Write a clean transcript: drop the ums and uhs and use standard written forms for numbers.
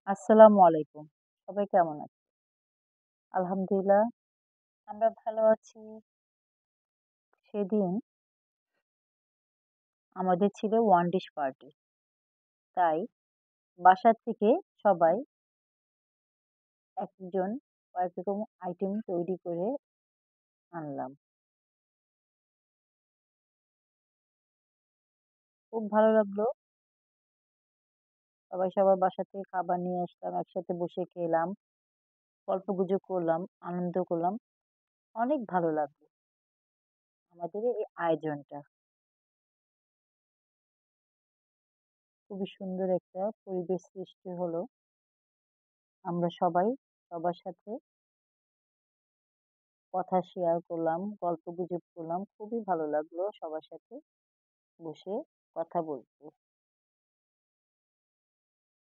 আসসালামু আলাইকুম। সবাই কেমন আছেন? আলহামদুলিল্লাহ আমরা ভালো আছি। সেদিন আমাদের ছিল ওয়ান ডিশ পার্টি। তাই বাসা থেকে সবাই একজন কয়েক রকম আইটেম তৈরি করে আনলাম। খুব ভালো লাগলো। সবাই সবার বাসা থেকে খাবার নিয়ে আসলাম। একসাথে বসে খেলাম, গল্পগুজব করলাম, আনন্দ করলাম। অনেক ভালো লাগলো আমাদের এই আয়োজনটা। খুবই সুন্দর একটা পরিবেশ সৃষ্টি হলো। আমরা সবাই সবার সাথে কথা শেয়ার করলাম, গল্পগুজব করলাম। খুবই ভালো লাগলো সবার সাথে বসে কথা বলতে।